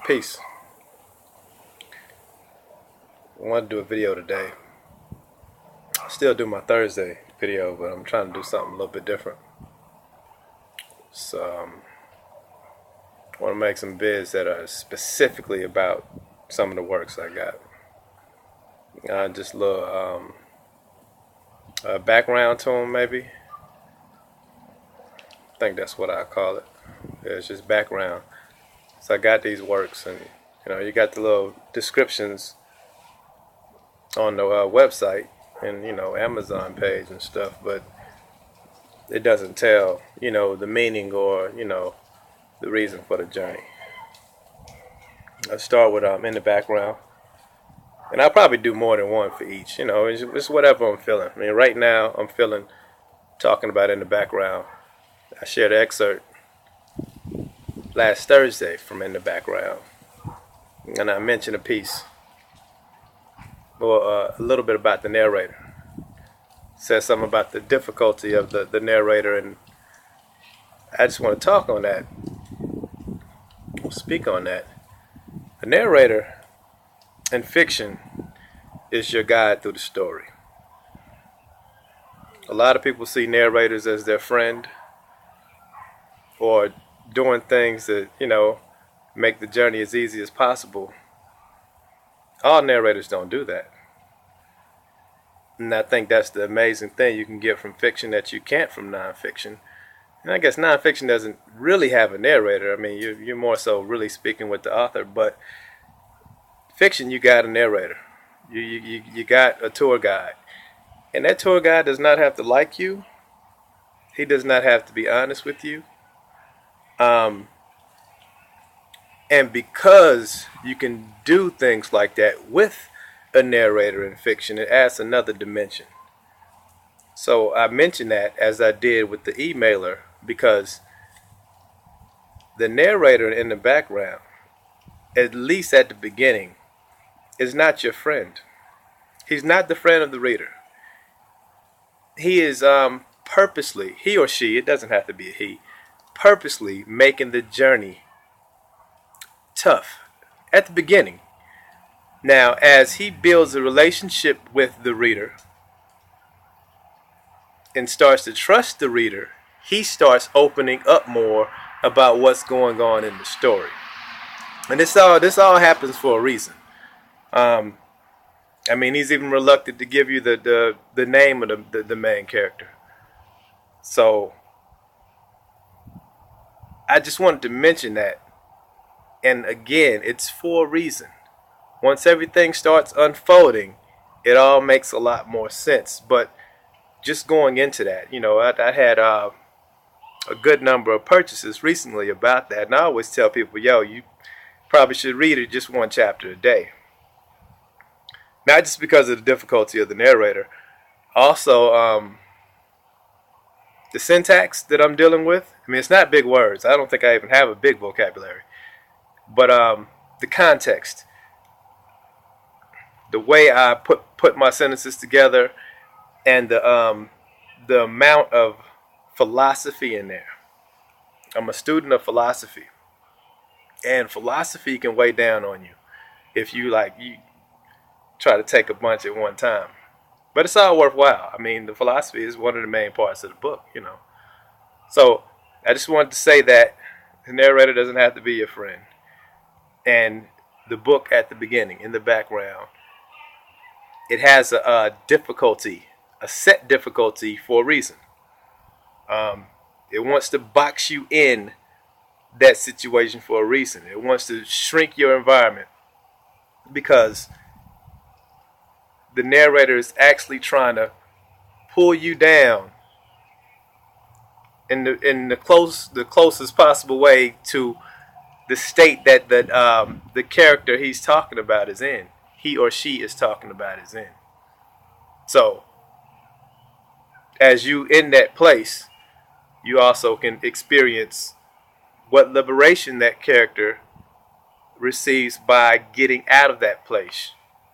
Peace. I want to do a video today. I still do my Thursday video, but I'm trying to do something a little bit different. So I want to make some vids that are specifically about some of the works I got. Just a little background to them, maybe. I think that's what I call it. It's just background. So I got these works, and you got the little descriptions on the website and Amazon page and stuff, but it doesn't tell the meaning or the reason for the journey. I start with in the background, and I'll probably do more than one for each. It's whatever I'm feeling. I mean, right now I'm feeling talking about in the background. I shared an excerpt last Thursday from In the Background, and I mentioned a piece or a little bit about the narrator. Says something about the difficulty of the narrator, and I just want to talk on that, speak on that. The narrator in fiction is your guide through the story. A lot of people see narrators as their friend, or doing things that make the journey as easy as possible. All narrators don't do that, and I think that's the amazing thing you can get from fiction that you can't from nonfiction. And I guess nonfiction doesn't really have a narrator. I mean, you're more so really speaking with the author, but fiction, you got a narrator. You got a tour guide, and that tour guide does not have to like you. He does not have to be honest with you. And because you can do things like that with a narrator in fiction, it adds another dimension. So I mentioned that as I did with the emailer, because the narrator in the background, at least at the beginning, is not your friend. He's not the friend of the reader. He is purposely, he or she, it doesn't have to be a he, purposely making the journey tough at the beginning. Now, as he builds a relationship with the reader and starts to trust the reader, he starts opening up more about what's going on in the story. And this all happens for a reason. I mean, he's even reluctant to give you the name of the main character. So I just wanted to mention that. And again, it's for a reason. Once everything starts unfolding, it all makes a lot more sense. But just going into that, I had a good number of purchases recently about that. And I always tell people, you probably should read it just one chapter a day. Not just because of the difficulty of the narrator. Also, the syntax that I'm dealing with. I mean, it's not big words. I don't think I even have a big vocabulary. But the context, the way I put my sentences together, and the amount of philosophy in there. I'm a student of philosophy, and philosophy can weigh down on you if you try to take a bunch at one time. But it's all worthwhile. I mean, the philosophy is one of the main parts of the book, So I just wanted to say that the narrator doesn't have to be your friend. And the book at the beginning, in the background, it has a difficulty, a set difficulty for a reason. It wants to box you in that situation for a reason. It wants to shrink your environment, because the narrator is actually trying to pull you down in the closest possible way to the state that the character he's talking about is in. He or she is talking about is in. So, as you in that place, you also can experience what liberation that character receives by getting out of that place,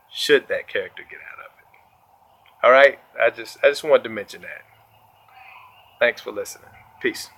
should that character get out of it. All right? I just wanted to mention that. Thanks for listening. Peace.